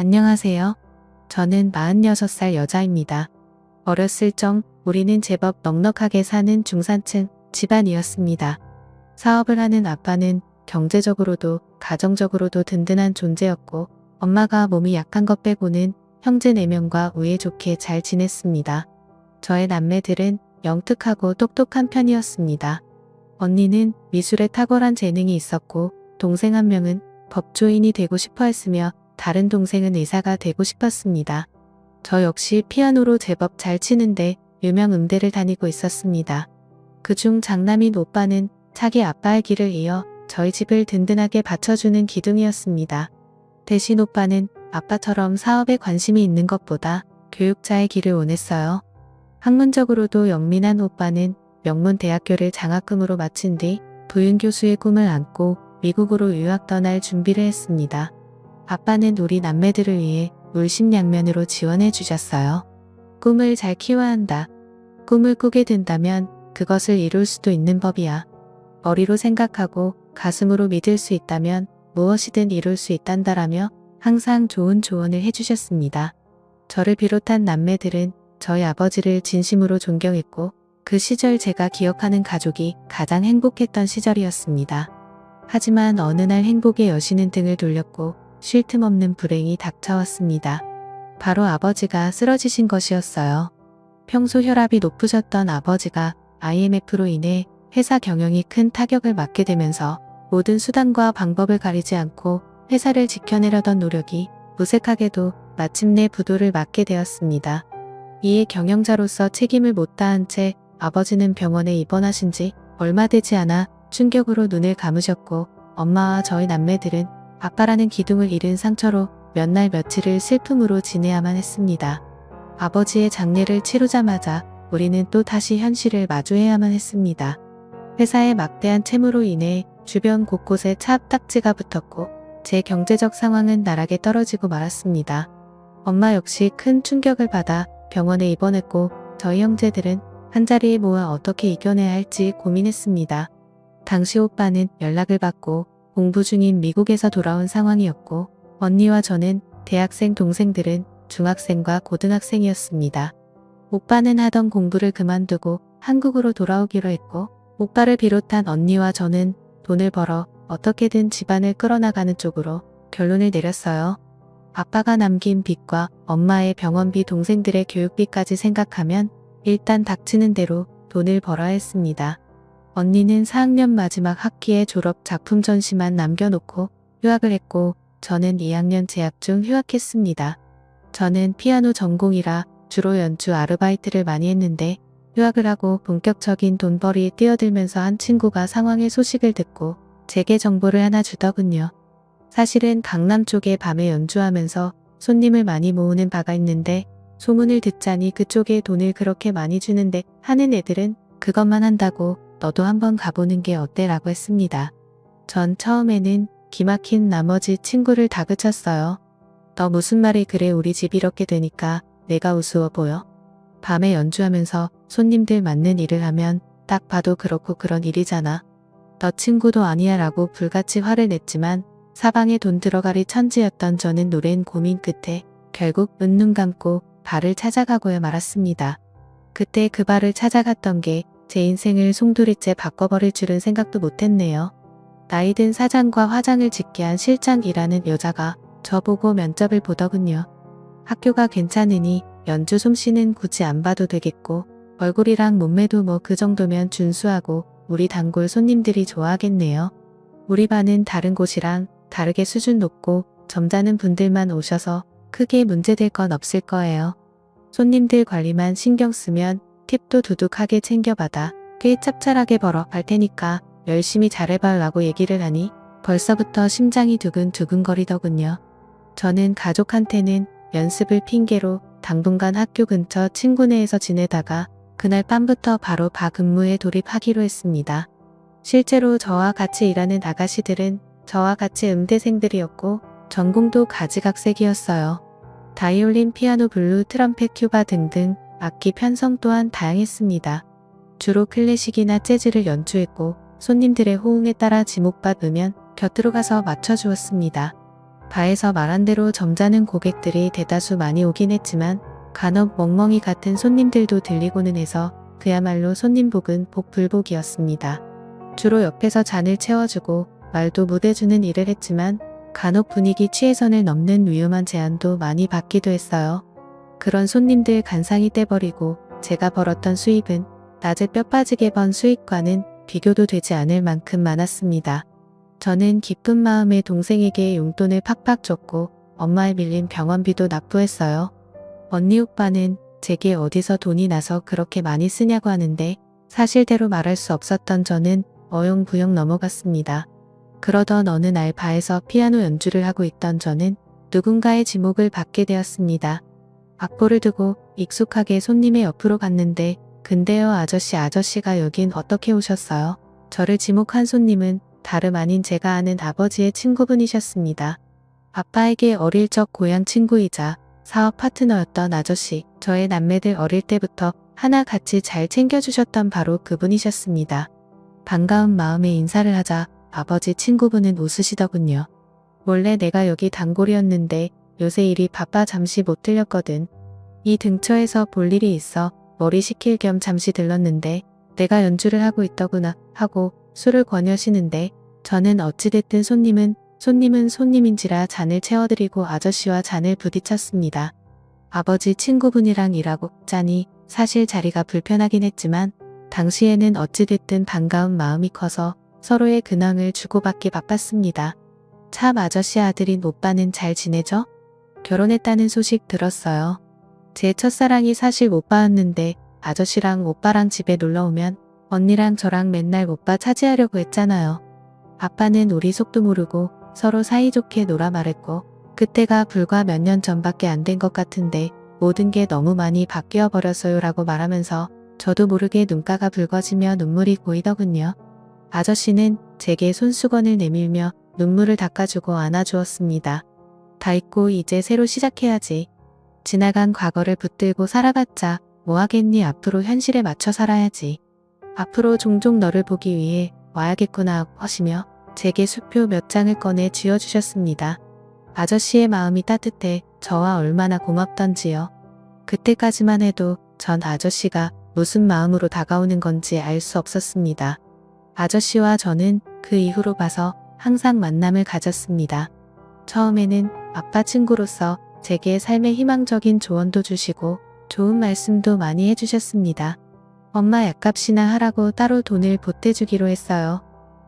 안녕하세요. 저는 46살 여자입니다. 어렸을 적 우리는 제법 넉넉하게 사는 중산층 집안이었습니다. 사업을 하는 아빠는 경제적으로도 가정적으로도 든든한 존재였고, 엄마가 몸이 약한 것 빼고는 형제 4명과 우애 좋게 잘 지냈습니다. 저의 남매들은 영특하고 똑똑한 편이었습니다. 언니는 미술에 탁월한 재능이 있었고, 동생 한 명은 법조인이 되고 싶어 했으며, 다른 동생은 의사가 되고 싶었습니다. 저 역시 피아노로 제법 잘 치는데 유명 음대를 다니고 있었습니다. 그중 장남인 오빠는 차기 아빠의 길을 이어 저희 집을 든든하게 받쳐주는 기둥이었습니다. 대신 오빠는 아빠처럼 사업에 관심이 있는 것보다 교육자의 길을 원했어요. 학문적으로도 영민한 오빠는 명문대학교를 장학금으로 마친 뒤 부윤교수의 꿈을 안고 미국으로 유학 떠날 준비를 했습니다. 아빠는 우리 남매들을 위해 물심양면으로 지원해 주셨어요. 꿈을 잘 키워야 한다. 꿈을 꾸게 된다면 그것을 이룰 수도 있는 법이야. 머리로 생각하고 가슴으로 믿을 수 있다면 무엇이든 이룰 수 있단다라며 항상 좋은 조언을 해주셨습니다. 저를 비롯한 남매들은 저희 아버지를 진심으로 존경했고, 그 시절 제가 기억하는 가족이 가장 행복했던 시절이었습니다. 하지만 어느 날 행복의 여신은 등을 돌렸고 쉴 틈 없는 불행이 닥쳐왔습니다. 바로 아버지가 쓰러지신 것이었어요. 평소 혈압이 높으셨던 아버지가 IMF로 인해 회사 경영이 큰 타격을 맞게 되면서 모든 수단과 방법을 가리지 않고 회사를 지켜내려던 노력이 무색하게도 마침내 부도를 맞게 되었습니다. 이에 경영자로서 책임을 못 다한 채 아버지는 병원에 입원하신 지 얼마 되지 않아 충격으로 눈을 감으셨고, 엄마와 저희 남매들은 아빠라는 기둥을 잃은 상처로 몇 날 며칠을 슬픔으로 지내야만 했습니다. 아버지의 장례를 치르자마자 우리는 또 다시 현실을 마주해야만 했습니다. 회사의 막대한 채무로 인해 주변 곳곳에 차딱지가 붙었고, 제 경제적 상황은 나락에 떨어지고 말았습니다. 엄마 역시 큰 충격을 받아 병원에 입원했고, 저희 형제들은 한자리에 모아 어떻게 이겨내야 할지 고민했습니다. 당시 오빠는 연락을 받고 공부 중인 미국에서 돌아온 상황이었고, 언니와 저는 대학생, 동생들은 중학생과 고등학생이었습니다. 오빠는 하던 공부를 그만두고 한국으로 돌아오기로 했고, 오빠를 비롯한 언니와 저는 돈을 벌어 어떻게든 집안을 끌어나가는 쪽으로 결론을 내렸어요. 아빠가 남긴 빚과 엄마의 병원비, 동생들의 교육비까지 생각하면 일단 닥치는 대로 돈을 벌어야 했습니다. 언니는 4학년 마지막 학기에 졸업 작품 전시만 남겨놓고 휴학을 했고, 저는 2학년 재학 중 휴학했습니다. 저는 피아노 전공이라 주로 연주 아르바이트를 많이 했는데, 휴학을 하고 본격적인 돈벌이에 뛰어들면서 한 친구가 상황의 소식을 듣고 제게 정보를 하나 주더군요. 사실은 강남 쪽에 밤에 연주하면서 손님을 많이 모으는 바가 있는데, 소문을 듣자니 그쪽에 돈을 그렇게 많이 주는데 하는 애들은 그것만 한다고 너도 한번 가보는 게 어때? 라고 했습니다. 전 처음에는 기막힌 나머지 친구를 다그쳤어요. 너 무슨 말이 그래? 우리 집 이렇게 되니까 내가 우스워 보여? 밤에 연주하면서 손님들 맞는 일을 하면 딱 봐도 그렇고 그런 일이잖아. 너 친구도 아니야 라고 불같이 화를 냈지만, 사방에 돈 들어가리 천지였던 저는 오랜 고민 끝에 결국 은눈 감고 바를 찾아가고야 말았습니다. 그때 그 바를 찾아갔던 게 제 인생을 송두리째 바꿔버릴 줄은 생각도 못했네요. 나이든 사장과 화장을 짓게 한 실장이라는 여자가 저보고 면접을 보더군요. 학교가 괜찮으니 연주 솜씨는 굳이 안 봐도 되겠고, 얼굴이랑 몸매도 뭐 그 정도면 준수하고 우리 단골 손님들이 좋아하겠네요. 우리 반은 다른 곳이랑 다르게 수준 높고 점잖은 분들만 오셔서 크게 문제될 건 없을 거예요. 손님들 관리만 신경 쓰면 팁도 두둑하게 챙겨받아 꽤 짭짤하게 벌어 갈 테니까 열심히 잘해봐 라고 얘기를 하니 벌써부터 심장이 두근두근거리더군요. 저는 가족한테는 연습을 핑계로 당분간 학교 근처 친구네에서 지내다가 그날 밤부터 바로 근무에 돌입하기로 했습니다. 실제로 저와 같이 일하는 아가씨들은 저와 같이 음대생들이었고, 전공도 가지각색이었어요. 바이올린, 피아노, 블루, 트럼펫, 튜바 등등 악기 편성 또한 다양했습니다. 주로 클래식이나 재즈를 연주했고, 손님들의 호응에 따라 지목받으면 곁으로 가서 맞춰주었습니다. 바에서 말한 대로 점잖은 고객들이 대다수 많이 오긴 했지만 간혹 멍멍이 같은 손님들도 들리고는 해서 그야말로 손님복은 복불복이었습니다. 주로 옆에서 잔을 채워주고 말도 못해주는 일을 했지만 간혹 분위기 취해선을 넘는 위험한 제안도 많이 받기도 했어요. 그런 손님들 간상히 떼버리고 제가 벌었던 수입은 낮에 뼈 빠지게 번 수익과는 비교도 되지 않을 만큼 많았습니다. 저는 기쁜 마음에 동생에게 용돈을 팍팍 줬고 엄마의 밀린 병원비도 납부했어요. 언니 오빠는 제게 어디서 돈이 나서 그렇게 많이 쓰냐고 하는데 사실대로 말할 수 없었던 저는 어영부영 넘어갔습니다. 그러던 어느 날 바에서 피아노 연주를 하고 있던 저는 누군가의 지목을 받게 되었습니다. 악보를 두고 익숙하게 손님의 옆으로 갔는데 근데요 아저씨가 여긴 어떻게 오셨어요? 저를 지목한 손님은 다름 아닌 제가 아는 아버지의 친구분이셨습니다. 아빠에게 어릴 적 고향 친구이자 사업 파트너였던 아저씨, 저의 남매들 어릴 때부터 하나같이 잘 챙겨주셨던 바로 그분이셨습니다. 반가운 마음에 인사를 하자 아버지 친구분은 웃으시더군요. 원래 내가 여기 단골이었는데 요새 일이 바빠 잠시 못 들렸거든. 이 근처에서 볼 일이 있어 머리 식힐 겸 잠시 들렀는데 내가 연주를 하고 있더구나 하고 술을 권여시는데 저는 어찌됐든 손님은 손님인지라 잔을 채워드리고 아저씨와 잔을 부딪혔습니다. 아버지 친구분이랑 일하고 짜니 사실 자리가 불편하긴 했지만 당시에는 어찌됐든 반가운 마음이 커서 서로의 근황을 주고받기 바빴습니다. 참 아저씨 아들인 오빠는 잘 지내죠? 결혼했다는 소식 들었어요. 제 첫사랑이 사실 오빠였는데 아저씨랑 오빠랑 집에 놀러오면 언니랑 저랑 맨날 오빠 차지하려고 했잖아요. 아빠는 우리 속도 모르고 서로 사이좋게 놀아 말했고 그때가 불과 몇 년 전밖에 안 된 것 같은데 모든 게 너무 많이 바뀌어 버렸어요 라고 말하면서 저도 모르게 눈가가 붉어지며 눈물이 고이더군요. 아저씨는 제게 손수건을 내밀며 눈물을 닦아주고 안아주었습니다. 다 잊고 이제 새로 시작해야지. 지나간 과거를 붙들고 살아봤자 뭐하겠니 앞으로 현실에 맞춰 살아야지. 앞으로 종종 너를 보기 위해 와야겠구나 하시며 제게 수표 몇 장을 꺼내 쥐어주셨습니다. 아저씨의 마음이 따뜻해 저와 얼마나 고맙던지요. 그때까지만 해도 전 아저씨가 무슨 마음으로 다가오는 건지 알 수 없었습니다. 아저씨와 저는 그 이후로 봐서 항상 만남을 가졌습니다. 처음에는 아빠 친구로서 제게 삶의 희망적인 조언도 주시고 좋은 말씀도 많이 해주셨습니다. 엄마 약값이나 하라고 따로 돈을 보태주기로 했어요.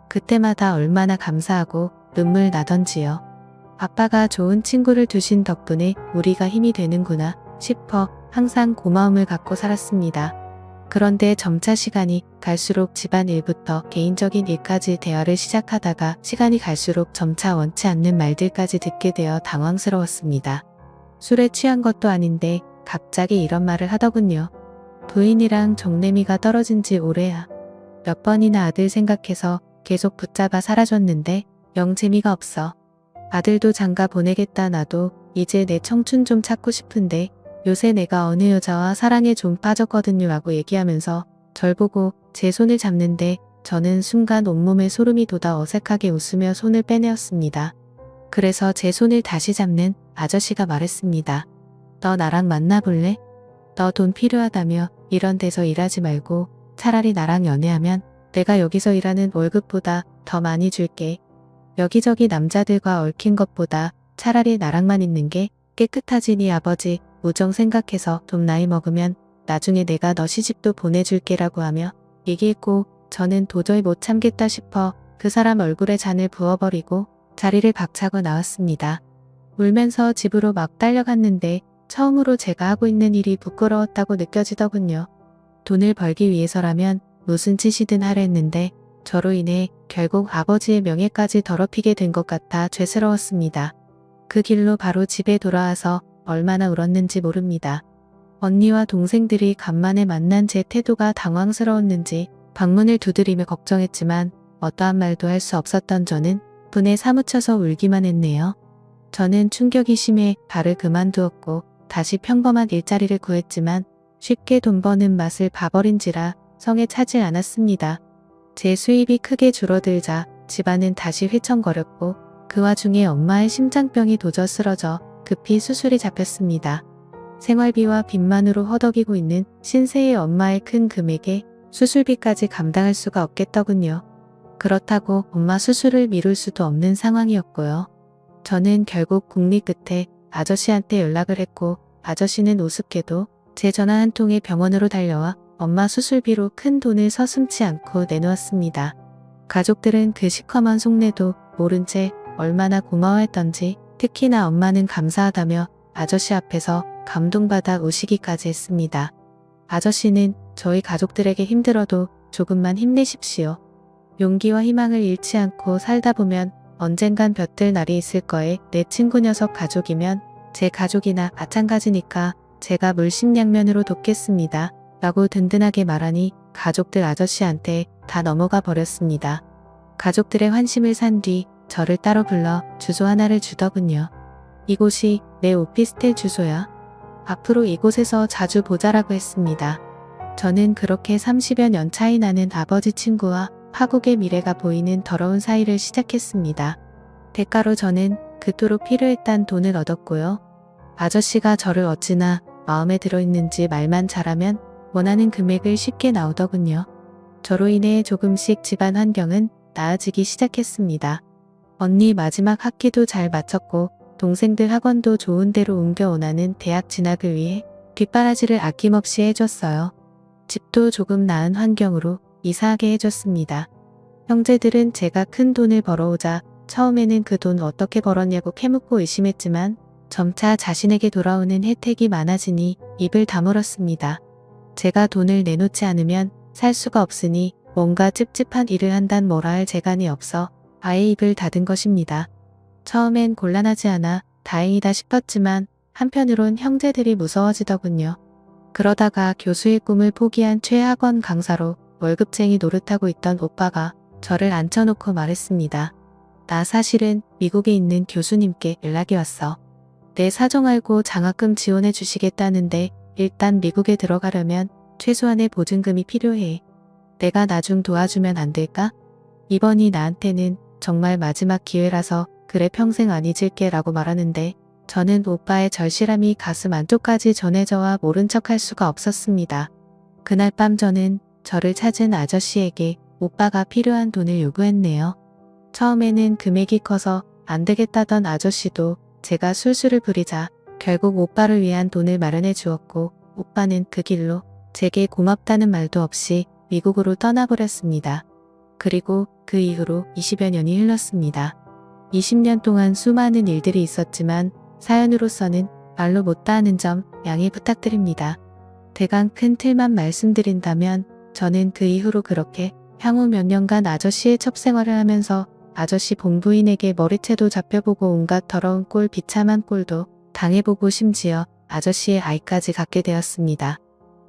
그때마다 얼마나 감사하고 눈물 나던지요. 아빠가 좋은 친구를 두신 덕분에 우리가 힘이 되는구나 싶어 항상 고마움을 갖고 살았습니다. 그런데 점차 시간이 갈수록 집안 일부터 개인적인 일까지 대화를 시작하다가 시간이 갈수록 점차 원치 않는 말들까지 듣게 되어 당황스러웠습니다. 술에 취한 것도 아닌데 갑자기 이런 말을 하더군요. 부인이랑 정내미가 떨어진 지 오래야. 몇 번이나 아들 생각해서 계속 붙잡아 살아줬는데 영 재미가 없어. 아들도 장가 보내겠다 나도 이제 내 청춘 좀 찾고 싶은데 요새 내가 어느 여자와 사랑에 좀 빠졌거든요 라고 얘기하면서 절 보고 제 손을 잡는데 저는 순간 온몸에 소름이 돋아 어색하게 웃으며 손을 빼내었습니다. 그래서 제 손을 다시 잡는 아저씨가 말했습니다. 너 나랑 만나볼래? 너 돈 필요하다며 이런 데서 일하지 말고 차라리 나랑 연애하면 내가 여기서 일하는 월급보다 더 많이 줄게. 여기저기 남자들과 얽힌 것보다 차라리 나랑만 있는 게 깨끗하지. 네 아버지 우정 생각해서 좀 나이 먹으면 나중에 내가 너 시집도 보내줄게라고 하며 얘기했고 저는 도저히 못 참겠다 싶어 그 사람 얼굴에 잔을 부어버리고 자리를 박차고 나왔습니다. 울면서 집으로 막 달려갔는데 처음으로 제가 하고 있는 일이 부끄러웠다고 느껴지더군요. 돈을 벌기 위해서라면 무슨 짓이든 하려 했는데 저로 인해 결국 아버지의 명예까지 더럽히게 된 것 같아 죄스러웠습니다. 그 길로 바로 집에 돌아와서 얼마나 울었는지 모릅니다. 언니와 동생들이 간만에 만난 제 태도가 당황스러웠는지 방문을 두드리며 걱정했지만 어떠한 말도 할 수 없었던 저는 분에 사무쳐서 울기만 했네요. 저는 충격이 심해 발을 그만두었고 다시 평범한 일자리를 구했지만 쉽게 돈 버는 맛을 봐버린지라 성에 차질 않았습니다. 제 수입이 크게 줄어들자 집안은 다시 휘청거렸고 그 와중에 엄마의 심장병이 도저 쓰러져 급히 수술이 잡혔습니다. 생활비와 빚만으로 허덕이고 있는 신세의 엄마의 큰 금액에 수술비까지 감당할 수가 없겠더군요. 그렇다고 엄마 수술을 미룰 수도 없는 상황이었고요. 저는 결국 국리 끝에 아저씨한테 연락을 했고 아저씨는 우습게도 제 전화 한 통에 병원으로 달려와 엄마 수술비로 큰 돈을 서슴지 않고 내놓았습니다. 가족들은 그 시커먼 속내도 모른 채 얼마나 고마워했던지 특히나 엄마는 감사하다며 아저씨 앞에서 감동받아 우시기까지 했습니다. 아저씨는 저희 가족들에게 힘들어도 조금만 힘내십시오. 용기와 희망을 잃지 않고 살다 보면 언젠간 볕들 날이 있을 거에 내 친구 녀석 가족이면 제 가족이나 마찬가지니까 제가 물심양면으로 돕겠습니다. 라고 든든하게 말하니 가족들 아저씨한테 다 넘어가 버렸습니다. 가족들의 환심을 산 뒤 저를 따로 불러 주소 하나를 주더군요. 이곳이 내 오피스텔 주소야. 앞으로 이곳에서 자주 보자라고 했습니다. 저는 그렇게 30여 년 차이 나는 아버지 친구와 파국의 미래가 보이는 더러운 사이를 시작했습니다. 대가로 저는 그토록 필요했던 돈을 얻었고요. 아저씨가 저를 어찌나 마음에 들어있는지 말만 잘하면 원하는 금액을 쉽게 나오더군요. 저로 인해 조금씩 집안 환경은 나아지기 시작했습니다. 언니 마지막 학기도 잘 마쳤고 동생들 학원도 좋은 데로 옮겨 원하는 대학 진학을 위해 뒷바라지를 아낌없이 해줬어요. 집도 조금 나은 환경으로 이사하게 해줬습니다. 형제들은 제가 큰 돈을 벌어오자 처음에는 그 돈 어떻게 벌었냐고 캐묻고 의심했지만 점차 자신에게 돌아오는 혜택이 많아지니 입을 다물었습니다. 제가 돈을 내놓지 않으면 살 수가 없으니 뭔가 찝찝한 일을 한단 뭐라 할 재간이 없어 아예 입을 닫은 것입니다. 처음엔 곤란하지 않아 다행이다 싶었지만 한편으론 형제들이 무서워지더군요. 그러다가 교수의 꿈을 포기한 최학원 강사로 월급쟁이 노릇하고 있던 오빠가 저를 앉혀놓고 말했습니다. 나 사실은 미국에 있는 교수님께 연락이 왔어. 내 사정 알고 장학금 지원해 주시겠다는데 일단 미국에 들어가려면 최소한의 보증금이 필요해. 내가 나중 도와주면 안 될까? 이번이 나한테는 정말 마지막 기회라서 그래 평생 안 잊을게 라고 말하는데 저는 오빠의 절실함이 가슴 안쪽까지 전해져와 모른 척할 수가 없었습니다. 그날 밤 저는 저를 찾은 아저씨에게 오빠가 필요한 돈을 요구했네요. 처음에는 금액이 커서 안 되겠다던 아저씨도 제가 술술을 부리자 결국 오빠를 위한 돈을 마련해 주었고 오빠는 그 길로 제게 고맙다는 말도 없이 미국으로 떠나버렸습니다. 그리고 그 이후로 20여 년이 흘렀습니다. 20년 동안 수많은 일들이 있었지만 사연으로서는 말로 못다하는 점 양해 부탁드립니다. 대강 큰 틀만 말씀드린다면 저는 그 이후로 그렇게 향후 몇 년간 아저씨의 첩생활을 하면서 아저씨 본부인에게 머리채도 잡혀보고 온갖 더러운 꼴 비참한 꼴도 당해보고 심지어 아저씨의 아이까지 갖게 되었습니다.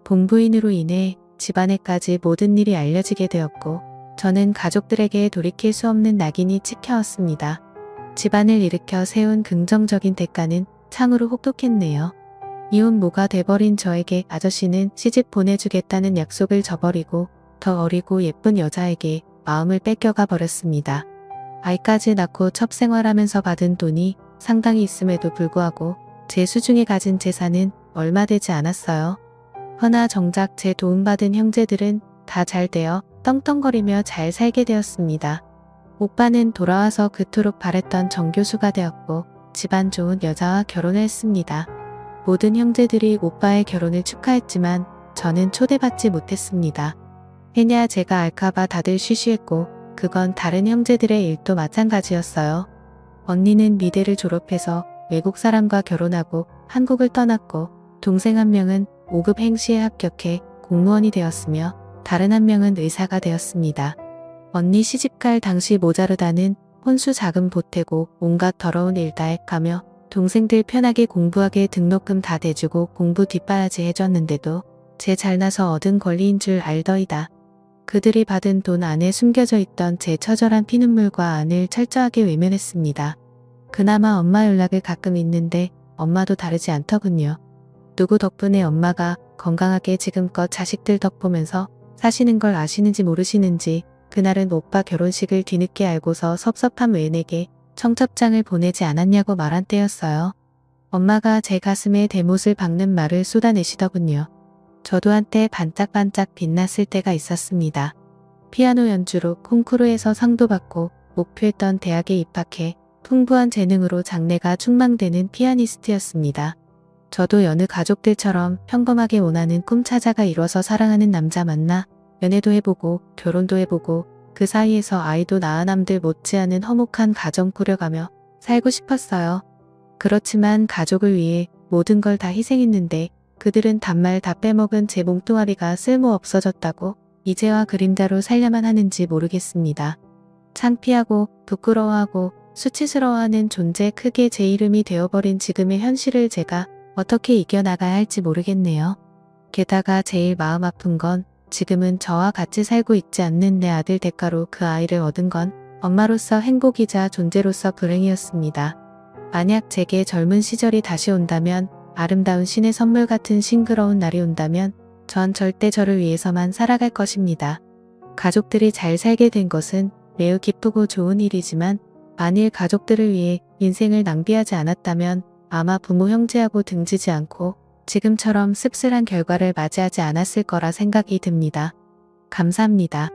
본부인으로 인해 집안에까지 모든 일이 알려지게 되었고 저는 가족들에게 돌이킬 수 없는 낙인이 찍혀왔습니다. 집안을 일으켜 세운 긍정적인 대가는 참으로 혹독했네요. 이혼 모가 돼버린 저에게 아저씨는 시집 보내주겠다는 약속을 저버리고 더 어리고 예쁜 여자에게 마음을 뺏겨가 버렸습니다. 아이까지 낳고 첩생활하면서 받은 돈이 상당히 있음에도 불구하고 제 수중에 가진 재산은 얼마 되지 않았어요. 허나 정작 제 도움받은 형제들은 다 잘 되어 떵떵거리며 잘 살게 되었습니다. 오빠는 돌아와서 그토록 바랬던 정교수가 되었고 집안 좋은 여자와 결혼을 했습니다. 모든 형제들이 오빠의 결혼을 축하했지만 저는 초대받지 못했습니다. 왜냐 제가 알까봐 다들 쉬쉬했고 그건 다른 형제들의 일도 마찬가지였어요. 언니는 미대를 졸업해서 외국 사람과 결혼하고 한국을 떠났고 동생 한 명은 5급 행시에 합격해 공무원이 되었으며 다른 한 명은 의사가 되었습니다. 언니 시집갈 당시 모자르다는 혼수 자금 보태고 온갖 더러운 일 다 해가며 동생들 편하게 공부하게 등록금 다 대주고 공부 뒷바라지 해줬는데도 제 잘나서 얻은 권리인 줄 알더이다. 그들이 받은 돈 안에 숨겨져 있던 제 처절한 피눈물과 안을 철저하게 외면했습니다. 그나마 엄마 연락을 가끔 있는데 엄마도 다르지 않더군요. 누구 덕분에 엄마가 건강하게 지금껏 자식들 덕 보면서 사시는 걸 아시는지 모르시는지 그날은 오빠 결혼식을 뒤늦게 알고서 섭섭함 외내게 청첩장을 보내지 않았냐고 말한 때였어요. 엄마가 제 가슴에 대못을 박는 말을 쏟아내시더군요. 저도 한때 반짝반짝 빛났을 때가 있었습니다. 피아노 연주로 콩쿠르에서 상도 받고 목표했던 대학에 입학해 풍부한 재능으로 장래가 충망되는 피아니스트였습니다. 저도 여느 가족들처럼 평범하게 원하는 꿈 찾아가 이뤄서 사랑하는 남자 만나 연애도 해보고 결혼도 해보고 그 사이에서 아이도 낳아 남들 못지않은 화목한 가정 꾸려가며 살고 싶었어요. 그렇지만 가족을 위해 모든 걸 다 희생했는데 그들은 단말 다 빼먹은 제 몸뚱아리가 쓸모 없어졌다고 이제와 그림자로 살려만 하는지 모르겠습니다. 창피하고 부끄러워하고 수치스러워하는 존재 크게 제 이름이 되어버린 지금의 현실을 제가 어떻게 이겨나가야 할지 모르겠네요. 게다가 제일 마음 아픈 건 지금은 저와 같이 살고 있지 않는 내 아들 대가로 그 아이를 얻은 건 엄마로서 행복이자 존재로서 불행이었습니다. 만약 제게 젊은 시절이 다시 온다면, 아름다운 신의 선물 같은 싱그러운 날이 온다면 전 절대 저를 위해서만 살아갈 것입니다. 가족들이 잘 살게 된 것은 매우 기쁘고 좋은 일이지만 만일 가족들을 위해 인생을 낭비하지 않았다면 아마 부모 형제하고 등지지 않고 지금처럼 씁쓸한 결과를 맞이하지 않았을 거라 생각이 듭니다. 감사합니다.